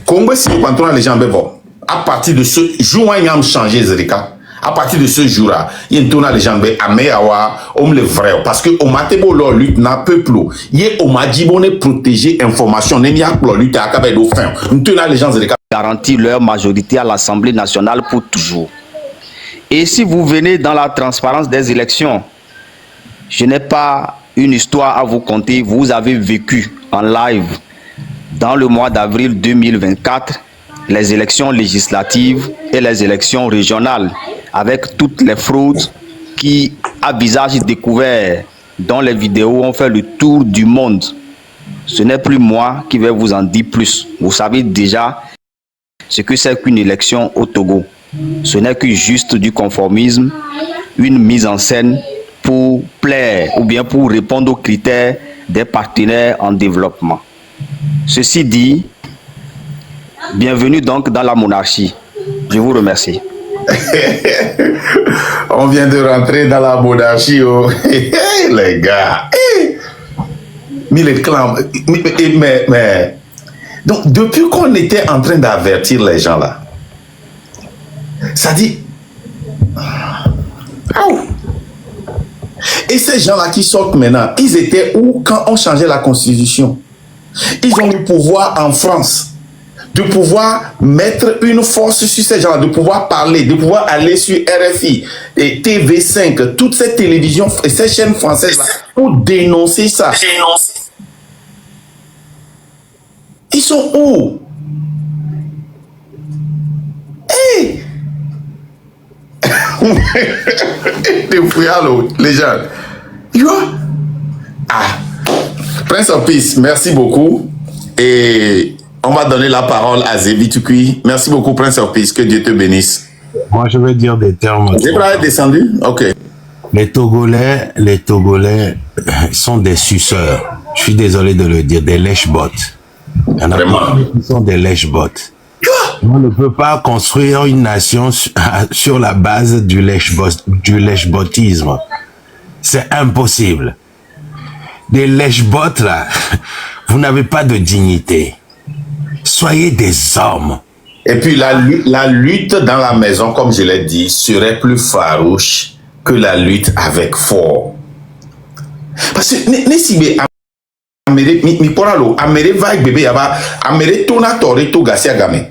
Congo, si quand les gens bon, à partir de ce jour, il y a changé Zerika. À partir de ce jour-là, il y a les gens à Meawa, on le vrai. Parce que au matebo leur lutte n'a peu plus. Il y a au Madjibone protéger information. Il y a leur lutte à Kabé d'Offin. Nous tenons les gens Zerika. Garantir leur majorité à l'Assemblée nationale pour toujours. Et si vous venez dans la transparence des élections, je n'ai pas une histoire à vous conter. Vous avez vécu en live dans le mois d'avril 2024 les élections législatives et les élections régionales avec toutes les fraudes qui, à visage découvert, dont les vidéos ont fait le tour du monde. Ce n'est plus moi qui vais vous en dire plus. Vous savez déjà ce que c'est qu'une élection au Togo. Ce n'est que juste du conformisme, une mise en scène pour plaire ou bien pour répondre aux critères des partenaires en développement. Ceci dit, bienvenue donc dans la monarchie. Je vous remercie. On vient de rentrer dans la monarchie, oh. Les gars. Mais les clans. Mais. Donc, depuis qu'on était en train d'avertir les gens là, ça dit. Oh. Et ces gens-là qui sortent maintenant, ils étaient où quand on changeait la constitution? Ils ont le pouvoir en France de pouvoir mettre une force sur ces gens-là, de pouvoir parler, de pouvoir aller sur RFI et TV5, toutes ces télévisions et ces chaînes françaises-là pour dénoncer ça. Ils sont où? Hey! Les gens. Ah! Prince of Peace, merci beaucoup. Et on va donner la parole à Zébi Tukui. Merci beaucoup, Prince of Peace. Que Dieu te bénisse. Moi, je vais dire des termes. Zébra est descendu? Ok. Les Togolais sont des suceurs. Je suis désolé de le dire, des lèche-bottes. Il y en a qui sont des lèche-bottes. On ne peut pas construire une nation sur la base du lèche-bottisme. C'est impossible. Des lèche-bottes, là, vous n'avez pas de dignité. Soyez des hommes. Et puis la lutte dans la maison, comme je l'ai dit, serait plus farouche que la lutte avec fort. Parce que Nesibe Amere mi poralo Amere va bébé yaba Amere tona tore to gasia game.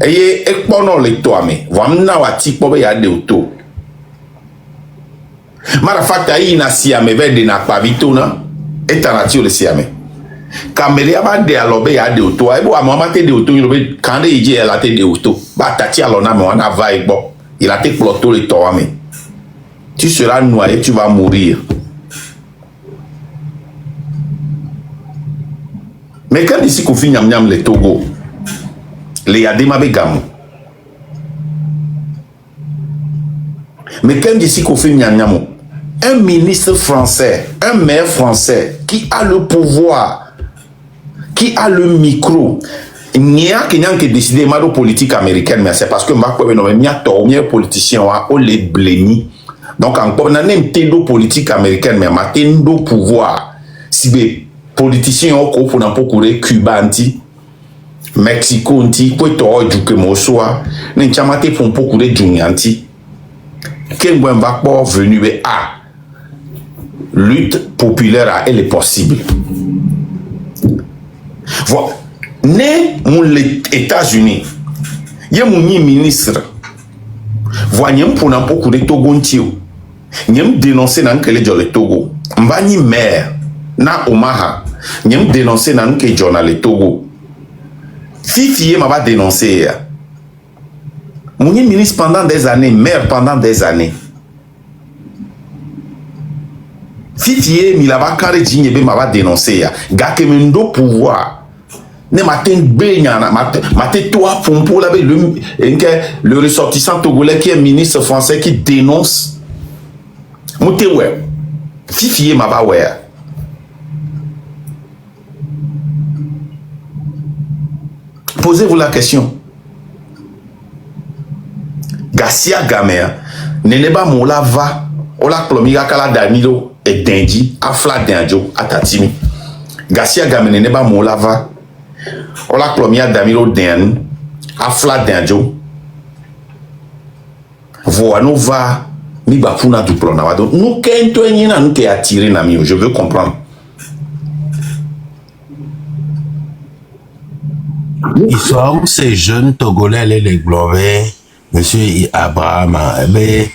Eye ekpono le to ame. Wamna wati pobe ya de auto. Mara fakta yi na siame vede na pavito na etanatio le siame. Kamere aba de alobe ya de auto. Ebo amamate de auto yobe kande ije la te de auto. Ba tati alona me wana va igbo. Il a te ploto le to ame. Tu seras noyé, tu vas mourir. Mais quand ici qu'on finit le Togo, les Yadema Begamou. Mais quand ici qu'on finit un ministre français, un maire français qui a le pouvoir, qui a le micro, il n'y a qu'un qui décide de politique américaine, mais c'est parce que il y a un politicien qui les bléni. Donc encore, on a un politique américaine, mais on a un pouvoir. Si les politiciens ont pour n'importe Cuba anti, Mexico anti, Puerto Rico mosoa, n'entamate pour beaucoup de anti. Quel bon va pas venir à lutte populaire, elle est possible. Voilà. Né mon les États-Unis, il y a mon ministre. Voyons pour n'importe de Togontio. N'aime dénoncer dans que les le Togo. Mbani maire na Omaha. N'aime dénoncer dans que journal le Togo. Fifi m'a pas dénoncé. Mon ministre pendant des années, maire pendant des années. Fifi m'a pas carré djingebe m'a pas dénoncé. Gakemendo pouvoir. Ne matin baignana matin toi pour la le ressortissant togolais qui est ministre français qui dénonce Moutewe Fifi ma ba ouais. Posez-vous la question. Garcia Gamer Neneba Mola va Ola Plomiga Kala Danilo et Dendi Afla Denjo Atatimi. Garcia Gamer Neneba Mola va On l'a plomia Damiro Den, Afla Denjo. Voilà, nous va, mi bafuna du plona. Donc, nous, qu'est-ce que nous t'es attiré, Nami, je veux comprendre. Ils sont ces jeunes Togolais, les globés, monsieur Abraham, mais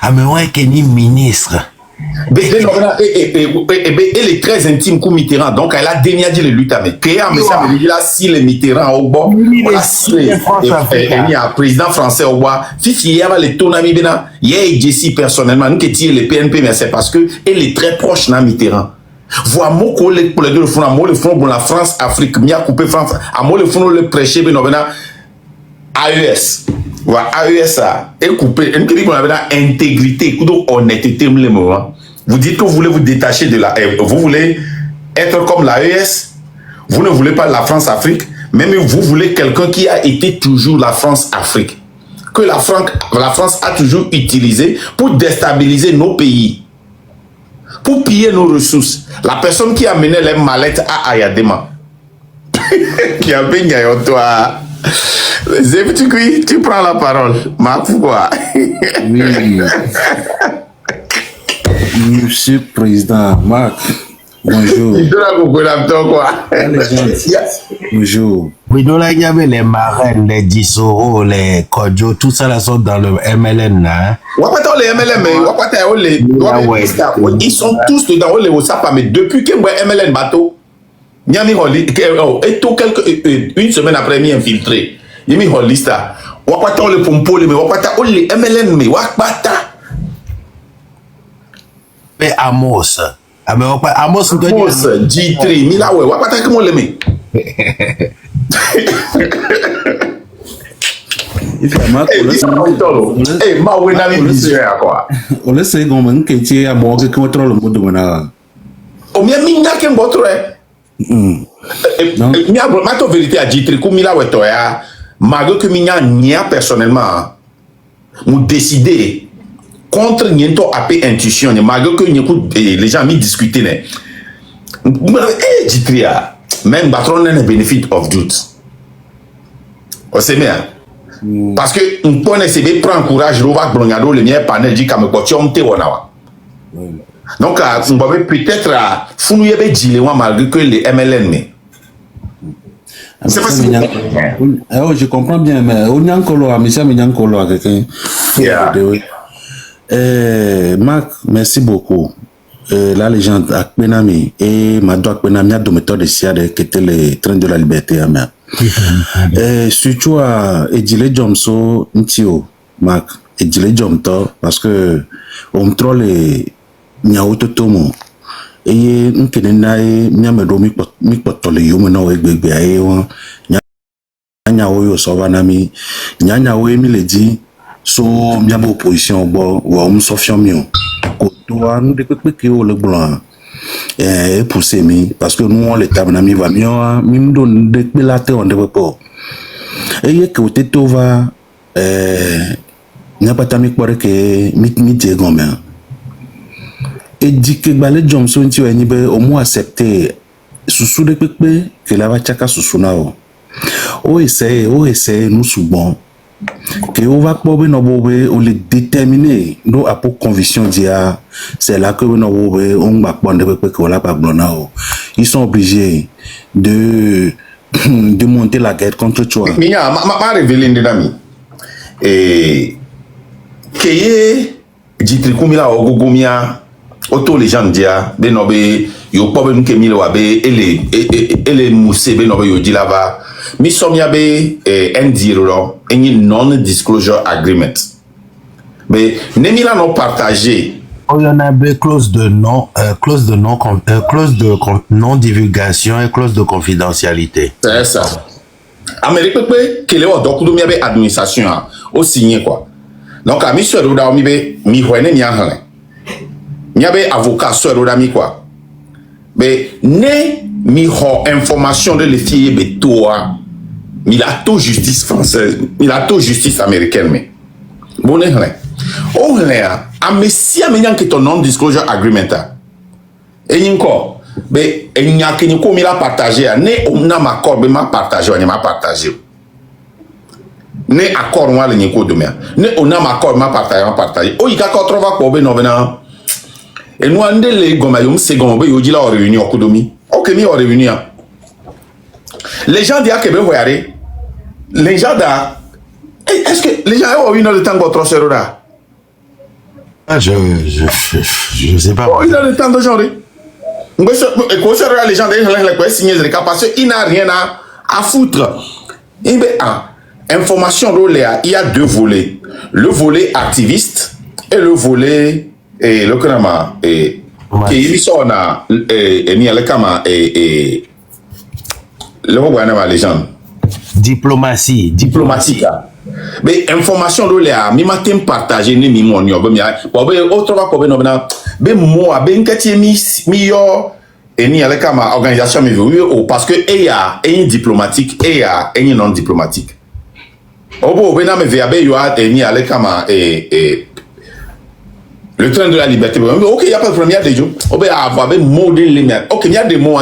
ouais, qu'il est ministre. Elle est très intime comme Mitterrand, donc elle a dénié les luttes avec. Il a si les Mitterrand au bord, il a si les président français au bord. Si il y a les tonami bena, il y a Jessie personnellement, nous qui tire les PNP, mais c'est parce que elle est très proche de Mitterrand. Voilà mon collègue pour les deux fonds, moi le fond pour la France Afrique, mia coupé France, à moi le fond le prêcher bena bena AES. Voilà AES a et coupé, et nous qui dit qu'on avait la intégrité, honnêteté le moment. Vous dites que vous voulez vous détacher de la... Vous voulez être comme l'AES. Vous ne voulez pas la France-Afrique. Même vous voulez quelqu'un qui a été toujours la France-Afrique. Que la France a toujours utilisé pour déstabiliser nos pays. Pour piller nos ressources. La personne qui a mené les mallettes à Ayadema. Qui a bien gagné toi. Tu prends la parole. Marc, pourquoi? Oui. Monsieur le Président, Marc, bonjour. Bonjour. Oui, donc là, il y avait les marraines, les Dissoro, les Kodjo, tout ça là sont dans le MLN là. Les MLN, ils sont tous dedans, les WhatsApp, mais depuis que moi MLN bateau, et tout une semaine après, il infiltré. Il m'a dit, lista. Wapata le pompo, mais wapata les MLN, mais wapata. Mais Amos, Amos, G3, Mila, wapata comment le met. On laisse les gommes qui étaient à bord de contrôle le mot de mon O mia minga ke mbotre. Mia mato vérité a G3 comme Mila wetoya. Malgré que minga nia personnellement, nous décider contre niento AP intuition, malgré que les gens m'y discuter. Jitria, même patron n'a benefit of doubt. On sait bien. Parce que on peut essayer de prendre courage, Rova Blongado, le mien panel dit qu'à me cotium te wanawa. Donc, on va peut-être fouiller des gilets malgré que les MLN mais. C'est pas si je comprends bien, mais on y a encore là, monsieur Minyankolo à quelqu'un. Marc, merci beaucoup. Là, les gens à Penami et Madouak Penami a deux méthodes de Siade qui étaient les trains de la liberté. Surtout à Edile Jomso Ntio, Marc, Edile Jomto, parce que on trouve les Niaoto Tomo. Et nous qui n'aille Niamedo Mikpotole Yumeno et Bébé Aéon, Niaoyo Sovanami, Niaoyo Miledi. So bien opposition bon ou on s'offre mieux toi nous depuis que le blanc pour s'aimer parce que nous on l'état na mi va mieux même donne depuis la terre on devrait pas et que tu te va n'a pas tami pour que mi diego mais et dit que balé Johnson tu ni be au moins accepter sous depuis que la va chaka sous nao o essaye nous sous bon que on va pas on les déterminer nous à pour conviction dia c'est là que on va prendre que on l'a pas blonao ils sont obligés de monter la guerre contre toi Minya ma révéler ndami et que G3 kumila ogogomia auto les gens dia benobe yo pas ben kemi lo abe ele mousse benobe yo di là-bas mi somyabe ndiro any non-disclosure agreement mais nemila non partagé il y en a des clauses de non divulgation et clause de confidentialité. C'est ça. Amérique peut que les donc nous miabe administration au signé quoi. Donc à mi sur roda mi hoene mi ahan. Miabe avocat sur roda mi quoi. Mais ne mi ho information de les filles betoa. Il a tout justice française, il a tout justice américaine mais. Bon rien. Oh rien. A messia menyan que ton non disclosure agreement. Et encore Mais il n'y a que nous la partager. Ne on a ma corde m'a partagé, on m'a partagé. Ne accord moi le niko demain. Ne on a ma corde m'a partagé. Oh il y a encore trois fois non venant. Et nous on les goma yom c'est goma yo dit la réunion au Kodomi. OK mi en réunion. Les gens disent que ben voyez. Les gens da est-ce que les gens ont eu le temps contre ce là? Ah, je sais pas. Oh, il a le temps de genre. Les gens signer parce qu'il n'a rien à foutre. Et bien, information, il y a deux volets. Le volet activiste et le volet le kanama et qui sont na le kama et le voit les gens. Diplomatique. Mais information là les mi matin partager ni mi monio be mi autre va ko be no na be mo be nkati mi yo eni ale kama organisation mi oui parce que il y a un diplomatique et il y a un non diplomatique obo be na me via be yo eni ale kama le train de la liberté OK il y a pas de première des jours obe avoir be modèle les OK il y a des mots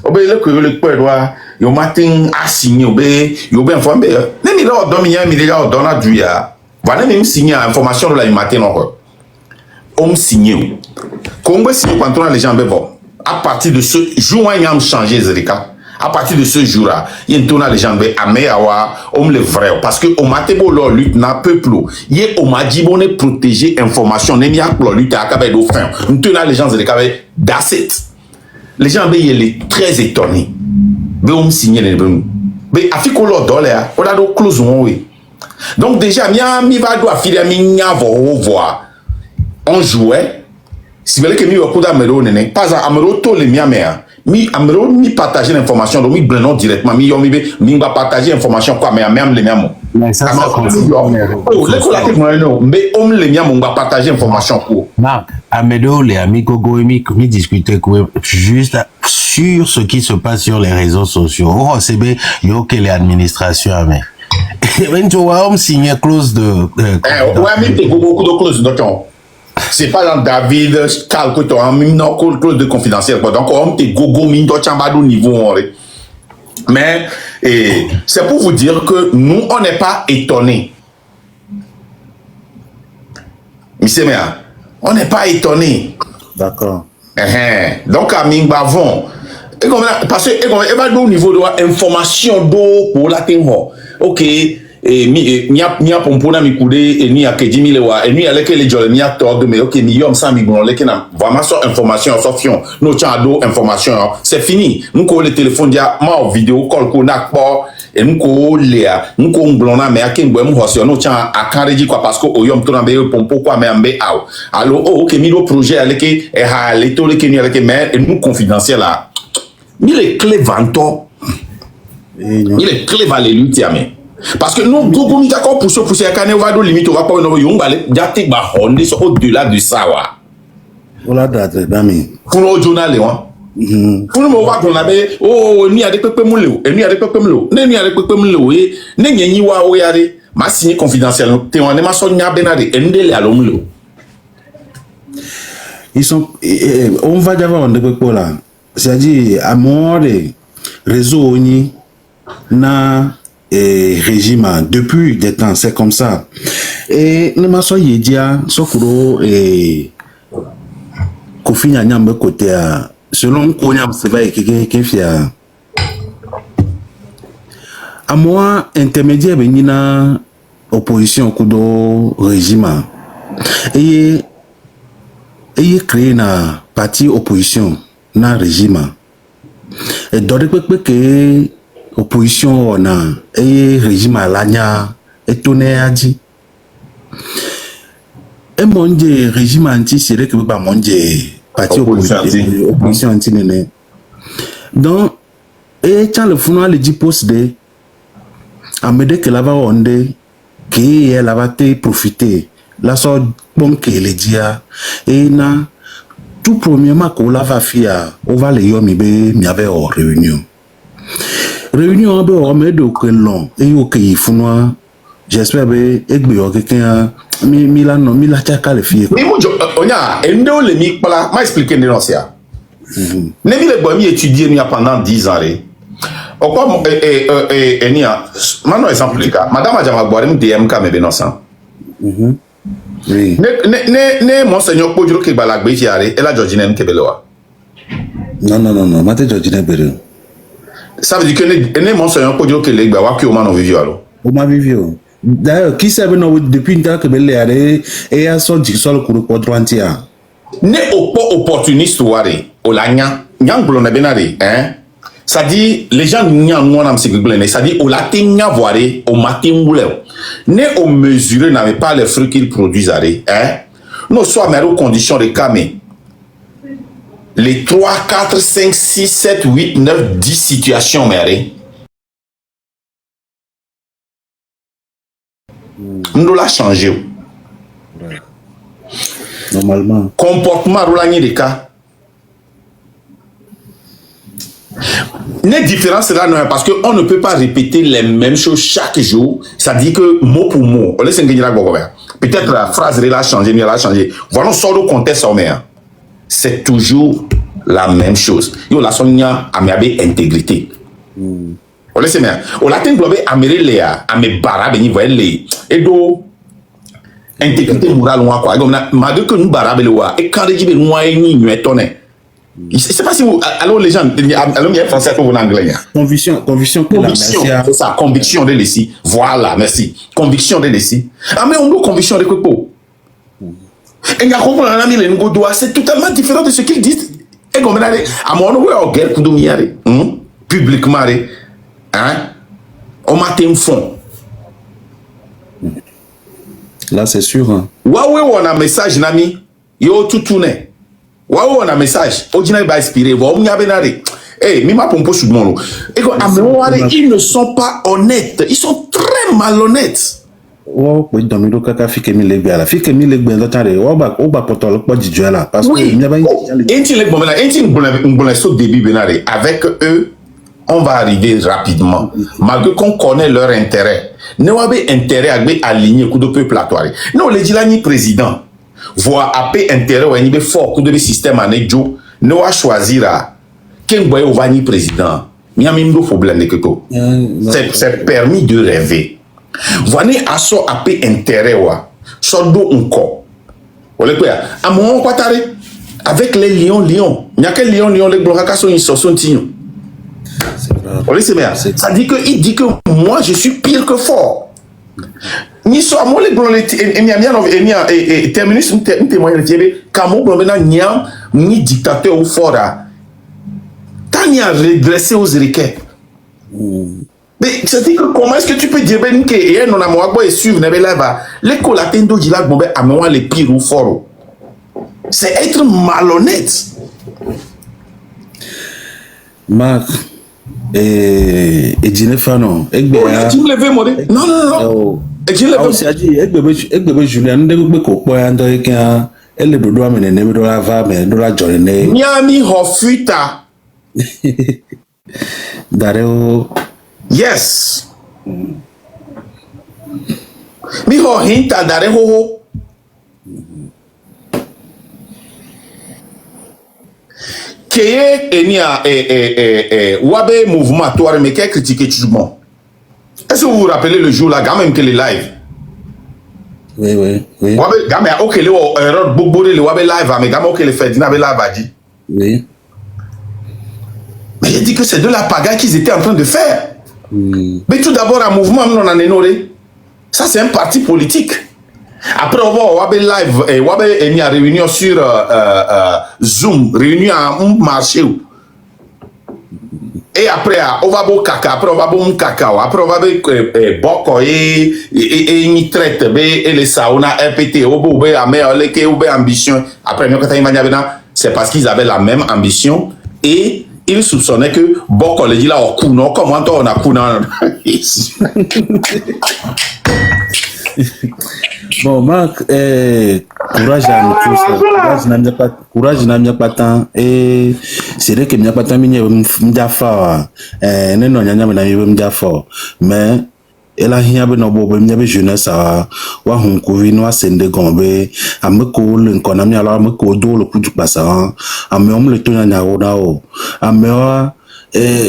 obe le quoi yo matin a signé yo ben informé ne mi là do mi ya mi là do na du ya voilà même signé information là le matin non on signé comme si quand les gens ben bon à partir de ce jour on y a changé Zerika à partir de ce jour là il y a les gens ben ameawa on le vrai parce que au matin bo leur lutte n'a peu plus il on m'a dit bon est protéger information ne mi a leur lutte à cabe do fin on tena les gens Zerika that's it les gens ben il est très étonnés ben on signé les ben afiko lo dollar on a do close on oui donc déjà mi va do afile mi nya voir on jouait si vous voulez que mi okuda amero nene pas amero to le miamea mi amero mi partager l'information donc mi blenon directement mi mi va partager information quoi mais même le miamo mais ça mais on le miamo va partager information quoi Marc Amedo les amis Gogo et mi discuter juste sur ce qui se passe sur les réseaux sociaux. Oh, c'est bien, yo que les administrations mais when tu vois on signe clause de ouais mais t'es beaucoup de clauses donc c'est pas dans David Carl que tu as même non clause de confidentiel donc on te gogo min do chambado niveau mais c'est pour vous dire que nous on n'est pas étonnés. Monsieur Méa, on n'est pas étonnés. D'accord. Donc à Mingbavon parce que il va au niveau de information d'eau pour la tempo OK mi a pompona mi kude ni a kedimi lewa ni avec les jolles mi a tord mais OK mi yom ça mi bon le kena vraiment sur information sofion no cha do information c'est fini nko le téléphone dia ma vidéo call ko na po et nko lea nko nglona me akin gbo mu hosio no cha akanreji quoi parce que o yom to na be pompo quoi me ambe aw allo OK mi do projet avec e ha le to le keni avec mais nous confidentiel là mi les clés vanto il est clé valé lutte mais parce que nous gogo mi d'accord pour ce cané va do limite on va pas no yo ngale jati ba honde so au-delà de ça wa Ola date dami pour le journal pour mo wa don labe oh ni ade pepe mu le ni ade pepe mu le ni ade pepe mu le e ne nyi wa o yare ma signé confidentiel te on ne ma so nya benade endele alom le ils sont on va d'avoir un développement là c'est-à-dire à mon réseau ni na régime depuis des temps c'est comme ça et ne m'a soyé dia sokuro Kofi Nyambe côté selon Konyam c'est vrai que fia à moi intermédiaire benina opposition kudo régime et créé na parti opposition na régime et dans que opposition na régime alanya étonné a dit et mon dieu régime anti c'est que ba mon dieu parti opposition anti nene donc et quand le founoir le dit poste de amede que là-bas onde qui est là-bas te profiter la sorte bon que le dia et na tout premièrement qu'on la va faire on va les yomi be mi avait en réunion be mais de que long et OK il faut moi j'espère be egbe quelqu'un mi la chaka le fie mi mo onya endo le mi pala ma expliquer non sia Nebi le bomi étudié pendant 10 ans. Maintenant, exemple, les gars, madame Adjama Boarem DMK, mais bien ensemble. Oui. Ne monseigneur Podjuro qui balagbe fiare et la Georgine Kebeloa. Non, mate Georgine Bere. Ça veut dire que ne monseigneur Podjuro qui legba wa ki o mano vivio alors. O ma vivio. D'ailleurs, qui sait non depuis une temps que belle are et a son jigsaw le cours quadrantia. Ne opportuniste ware o la nyang blona benare hein. Ça dit les gens nyang mona msigblene, ça dit o la tenya voire au matin boulé. Ne au mesurer n'avait pas les fruits qu'ils produisent hein. Nous sommes aux conditions de camé. Les 3, 4, 5, 6, 7, 8, 9, 10 situations, mère. Nous l'a changé. Normalement. Comportement roulagné des cas. Les différences là, non, parce qu'on ne peut pas répéter les mêmes choses chaque jour. Ça dit que mot pour mot. On laisse un peut-être la phrase elle a changé, mais elle a changé. Voilà, sort au contexte, c'est toujours la même chose. Yo la sonia amiabe intégrité. On laisse bien. On l'a globé améré léa, amé bara beni voyez et do intégrité morale ou quoi. Comme malgré que nous bara beloa et quand les moi ni nous étonné. Je sais pas si vous alors les gens alors il français ou en anglais. Conviction c'est ça, conviction de ici. Voilà, merci. Conviction de ici. Ah mais on nous conviction de quoi? Et il y a compris un ami le doigt, c'est totalement différent de ce qu'ils disent. Et comme à mon ouais au guerre pour dominer publiquement hein on m'a un fond. Là c'est sûr hein. Ouais on a message nami yo tout tourner. Ouais on a message ordinaire va inspirer va on y a benare. Eh mi ma pompo sous mon et comme ils ne sont pas honnêtes, ils sont très malhonnêtes. Oh, oui, dans le cas fike mi legbe ala fike mi legbe l'autre o ba potolo pas du là parce que il y a pas un début benare avec eux on va arriver rapidement malgré qu'on connaît leur intérêt ne wa be intérêt à be aligner coup de peuple à toi non les dit là ni président voit AP intérêt ou ni be fort coup de système anejo ne wa choisir à ken boy ou va ni président mi a même do problème de quelque c'est permis de rêver. Voyez à so AP intérêt wa so do encore olé quoi à mon patare avec les lions il y a quel lion les blocs sont ils sont tignon olé c'est bien ça dit que il dit que moi je suis pire que fort ni so moi les blocs et terminus un témoin de tiebe kamo bloc maintenant ni dictateur ou fort là tant y a redressé aux ricains. Mais c'est-à-dire que comment est-ce que tu peux dire que et non amour et suivre là l'école atteindre du lac bombe à moi les pires ou fort. C'est être malhonnête. Marc et Dinefano tu me lever moi non et tu lever c'est dit bébé Julien de ko po ando ekan elle dodo amene ne do la va mais do la journée Miami Hofuta Dareo. Yes. Mi ho hinta dare ho. Keye enia wabe mouvement toi mais qui critiquer Tchouban. Est-ce que vous vous rappelez le jour là quand même que les live? Oui. Wabe gamme OK le erreur bobo le wabe live mais gamme OK le fait dina be live a dit. Oui. Mais il dit que c'est de la pagaille qu'ils étaient en train de faire. Mais tout d'abord, un mouvement, on en est nourri. Ça, c'est un parti politique. Après, on va live, et on va une réunion sur Zoom, réunion à un marché. Et après, on va boire caca, après, on va boire cacao, après, on va boire boko et une traite, et les sauna, RPT, on va boire ambition. Après, c'est parce qu'ils avaient la même ambition et il soupçonnait que Boko le dit là au coup non comment on a coup non. Bon Marc courage à nous tous courage n'a pas tant et c'est vrai que n'a pas tant m'dia fort non nya na m'dia fort mais ela hia be no bo be mnya be jeunesse wa hun ko vi no asende gombe ameko le nkona mi ala ameko do le kuju pasa ame om le to nya wo na o ame wa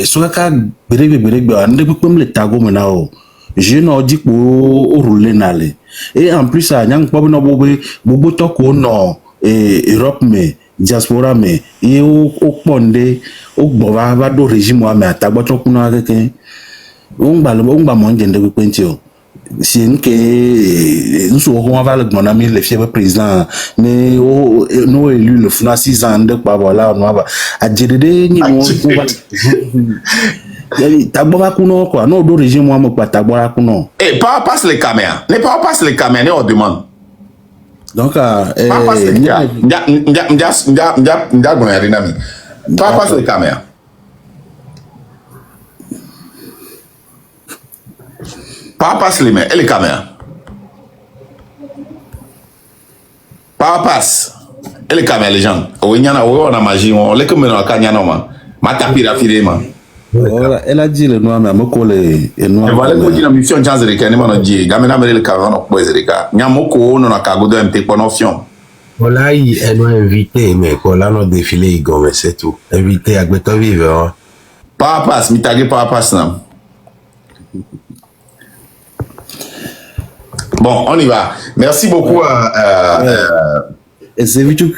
so ka berebe ande pe pem le tago mena o je no dipo o rouler nale et en plus ça nyang po no bo to ko no Europe me diaspora me e o ponde o gbo va do régime wa me atagbo to kuna keke on mo ngende pe penti o si nke nso ko va le gbona mi le fièvre président mais o no élu le funa 6 ans de pa voilà no ba adjede ni mo tagbo va kuno quoi no do régime wa mo pa tagbo va kuno passe les caméras ne on demande donc passe les caméras passe les mains et les caméras passe et les caméras les gens on a magie on les comme on kanyana ma tapira filema voilà elle a dit le noir mais amoko le noir voilà ko dina mission chance de kene mano ji gamena mere le caméra no poise reka nyamoko no na kagodo MT connexion voilà elle nous invité mais qu'on là nos défilé Igor mais c'est tout invité à Gbeto vivre passe mi tagé passe na. Bon, on y va. Merci beaucoup. Et c'est vite